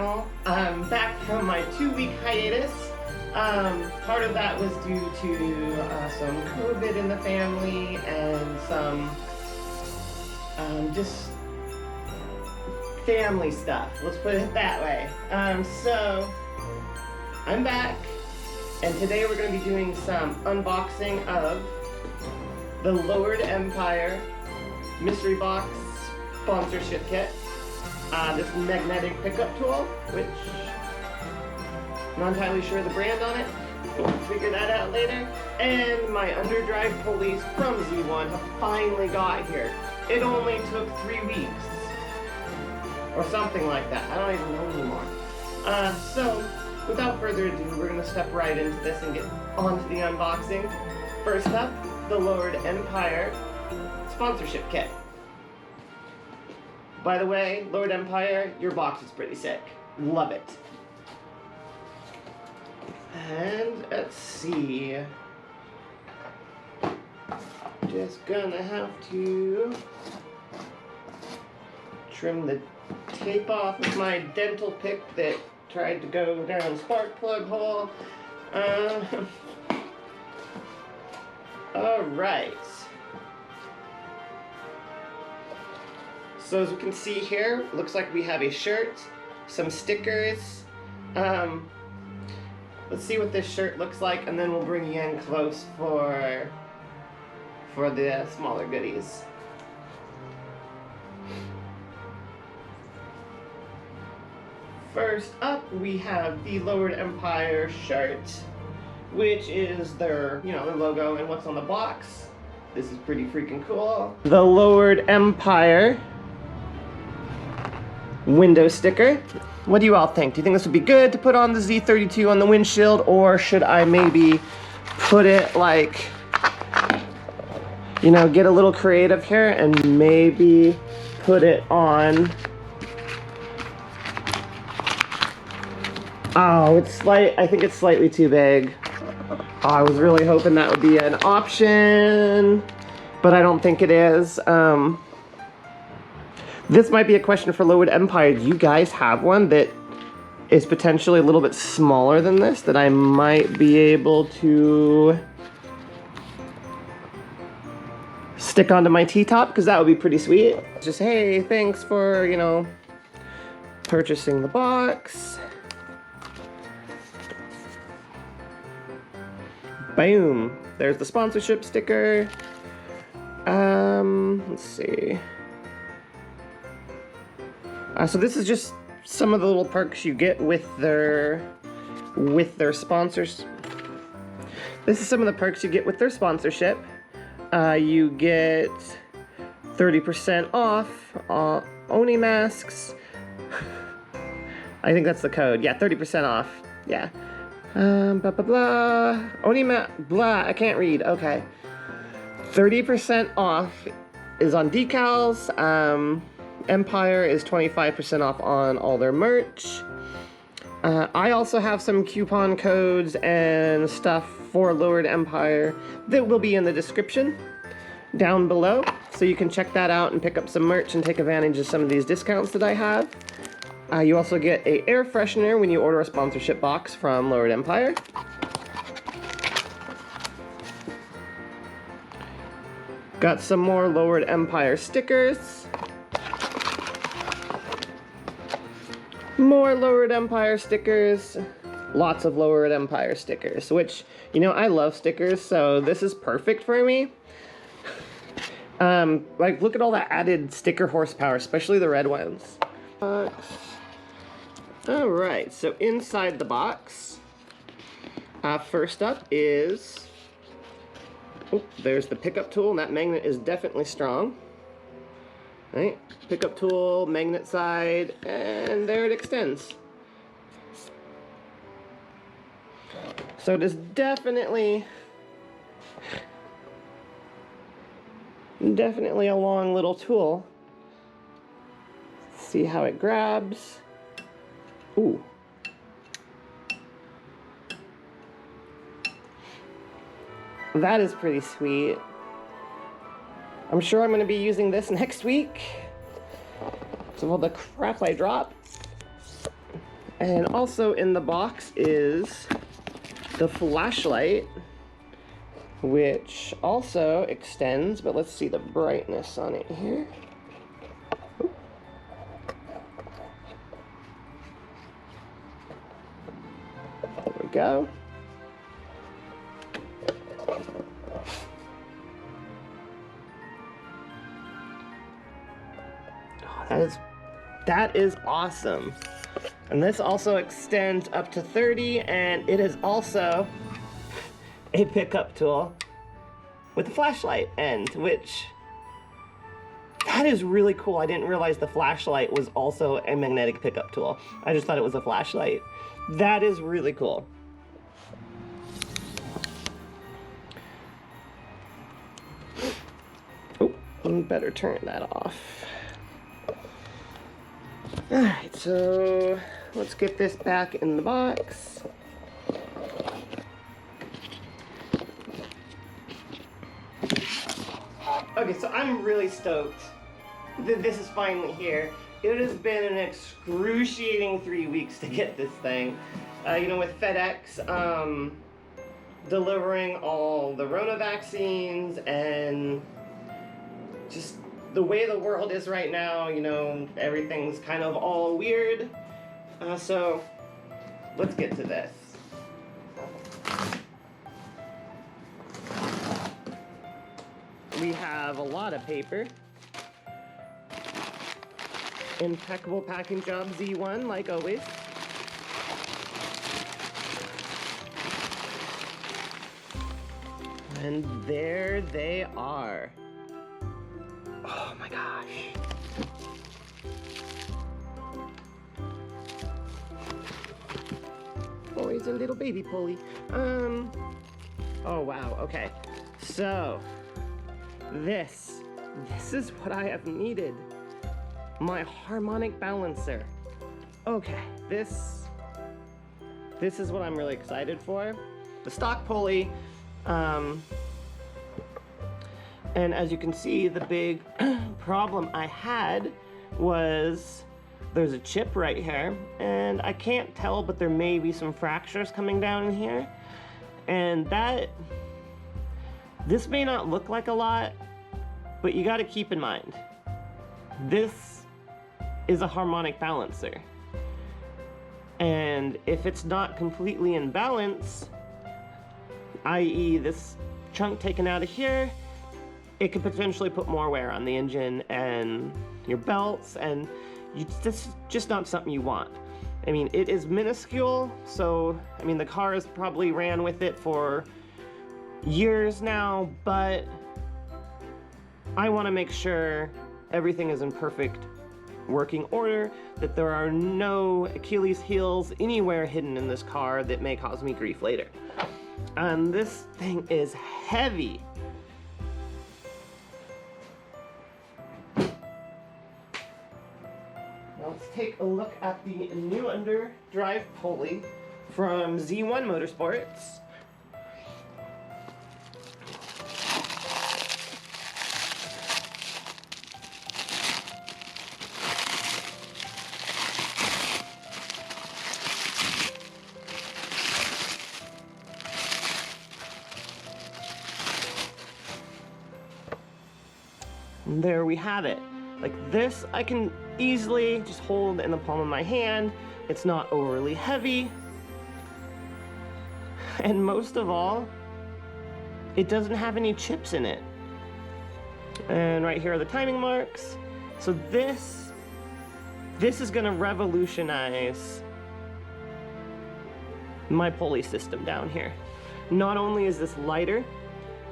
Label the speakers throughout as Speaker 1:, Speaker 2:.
Speaker 1: channel. I'm back from my 2-week hiatus. Part of that was due to some COVID in the family and some just family stuff. Let's put it that way. So I'm back, and today we're going to be doing some unboxing of the Lowered Empire Mystery Box Sponsorship Kit. This magnetic pickup tool, which I'm not entirely sure of the brand on it. We'll figure that out later. And my underdrive pulleys from Z1 have finally got here. It only took 3 weeks. Or something like that. I don't even know anymore. So, without further ado, we're going to step right into this and get on to the unboxing. First up, the Lowered Empire Sponsorship Kit. By the way, Lowered Empire, your box is pretty sick. Love it. And let's see. Just gonna have to trim the tape off with my dental pick that tried to go down spark plug hole. Alright. So as you can see here, looks like we have a shirt, some stickers. Let's see what this shirt looks like, and then we'll bring you in close for the smaller goodies. First up, we have the Lowered Empire shirt, which is their, their logo and what's on the box. This is pretty freaking cool. The Lowered Empire window sticker. What do you all think? Do you think this would be good to put on the Z32 on the windshield, or should I maybe put it like, get a little creative here and maybe put it on? Oh, I think it's slightly too big. Oh, I was really hoping that would be an option, but I don't think it is. This might be a question for Lowered Empire. Do you guys have one that is potentially a little bit smaller than this that I might be able to stick onto my T-top? Because that would be pretty sweet. Just, hey, thanks for, purchasing the box. Boom. There's the sponsorship sticker. Let's see. So this is just some of the little perks you get with their sponsors. This is some of the perks you get with their sponsorship. You get 30% off Oni masks. I think that's the code. Yeah, 30% off. Yeah. Blah blah blah. Oni blah. I can't read. Okay. 30% off is on decals. Empire is 25% off on all their merch. I also have some coupon codes and stuff for Lowered Empire that will be in the description down below, so you can check that out and pick up some merch and take advantage of some of these discounts that I have. You also get an air freshener when you order a sponsorship box from Lowered Empire. Got some more Lowered Empire stickers. More Lowered Empire stickers. Lots of Lowered Empire stickers, which, I love stickers, so this is perfect for me. Look at all that added sticker horsepower, especially the red ones. Alright, so inside the box, first up is, there's the pickup tool, and that magnet is definitely strong. Right, pickup tool, magnet side, and there it extends. So it is definitely a long little tool. Let's see how it grabs. Ooh. That is pretty sweet. I'm sure I'm going to be using this next week. So all the crap I drop. And also in the box is the flashlight, which also extends, but let's see the brightness on it here. There we go. Oh, that is awesome. And this also extends up to 30, and it is also a pickup tool with a flashlight end, which, that is really cool. I didn't realize the flashlight was also a magnetic pickup tool. I just thought it was a flashlight. That is really cool. Oh, better turn that off. Alright, so let's get this back in the box. Okay, so I'm really stoked that this is finally here. It has been an excruciating 3 weeks to get this thing. You know, with FedEx delivering all the Rona vaccines and just the way the world is right now, you know, everything's kind of all weird. So let's get to this. We have a lot of paper. Impeccable packing job, Z1, like always. And there they are. Oh my gosh. Oh, he's a little baby pulley. Oh wow, okay. So, this is what I have needed. My harmonic balancer. Okay, this is what I'm really excited for. The stock pulley, and as you can see, the big problem I had was there's a chip right here, and I can't tell, but there may be some fractures coming down in here. And this may not look like a lot, but you gotta keep in mind, this is a harmonic balancer. And if it's not completely in balance, i.e. this chunk taken out of here, it could potentially put more wear on the engine and your belts, and this is just not something you want. I mean, it is minuscule, so, I mean, the car has probably ran with it for years now, but I want to make sure everything is in perfect working order, that there are no Achilles heels anywhere hidden in this car that may cause me grief later. And this thing is heavy. Let's take a look at the new underdrive pulley from Z1 Motorsports. And there we have it. Like this, I can easily just hold in the palm of my hand. It's not overly heavy. And most of all, it doesn't have any chips in it. And right here are the timing marks. So this is gonna revolutionize my pulley system down here. Not only is this lighter,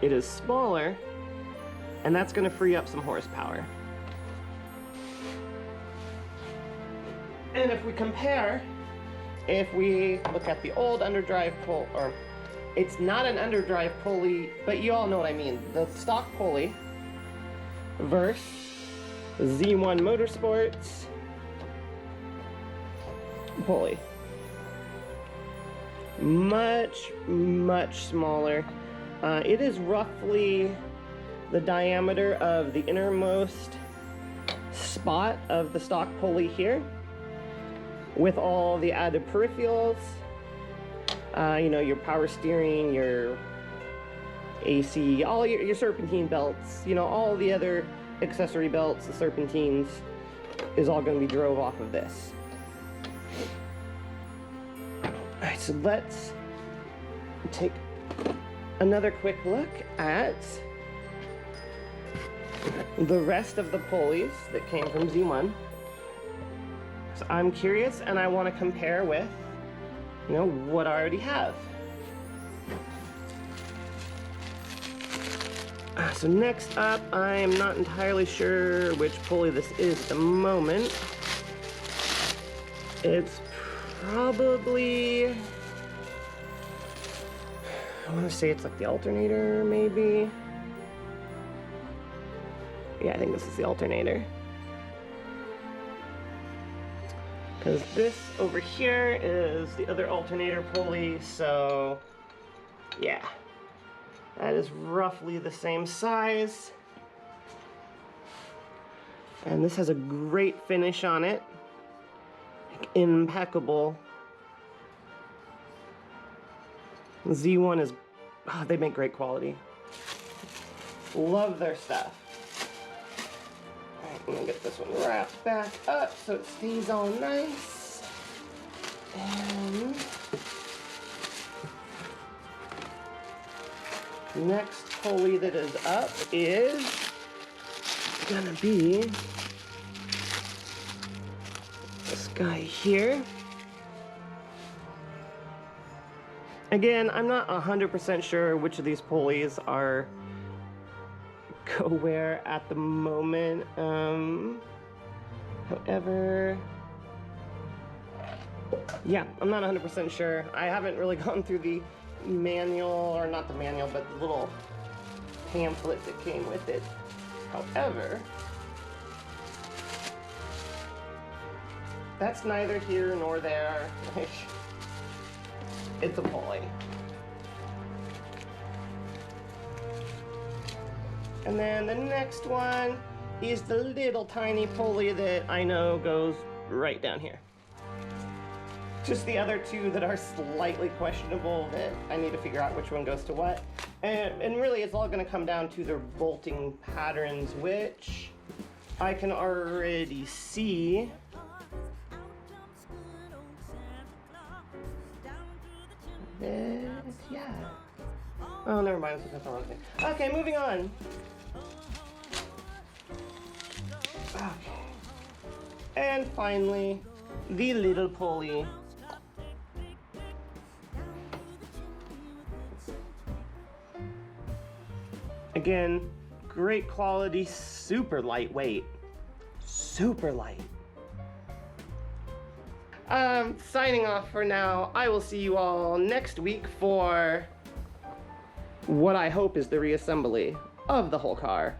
Speaker 1: it is smaller, and that's gonna free up some horsepower. And if we compare, if we look at the old underdrive pulley, or it's not an underdrive pulley, but you all know what I mean, the stock pulley versus Z1 Motorsports pulley. Much, much smaller. It is roughly the diameter of the innermost spot of the stock pulley here. with all the added peripherals. You know, your power steering, your AC, all your serpentine belts, you know, all the other accessory belts, the serpentines, is all going to be drove off of this. Alright, so let's take another quick look at the rest of the pulleys that came from Z1. So I'm curious and I want to compare with, you know, what I already have. So next up, I am not entirely sure which pulley this is at the moment. It's probably, I want to say it's like the alternator, maybe. Yeah, I think this is the alternator. Because this over here is the other alternator pulley, so yeah. That is roughly the same size. And this has a great finish on it. Impeccable. Z1 is, oh, they make great quality. Love their stuff. Alright, I'm gonna get this one wrapped back up so it stays all nice. And next pulley that is up is gonna be this guy here. Again, I'm not 100% sure which of these pulleys are go where at the moment. However, yeah, I'm not 100% sure. I haven't really gone through the manual, or not the manual, but the little pamphlet that came with it. However, that's neither here nor there. It's a pulley. And then the next one is the little tiny pulley that I know goes right down here. Just the other two that are slightly questionable that I need to figure out which one goes to what. And really it's all going to come down to their bolting patterns, which I can already see. Yeah. Oh, never mind. That's the wrong thing. Okay, moving on. Okay. And finally, the little pulley. Again, great quality, super lightweight. Super light. Signing off for now. I will see you all next week for what I hope is the reassembly of the whole car.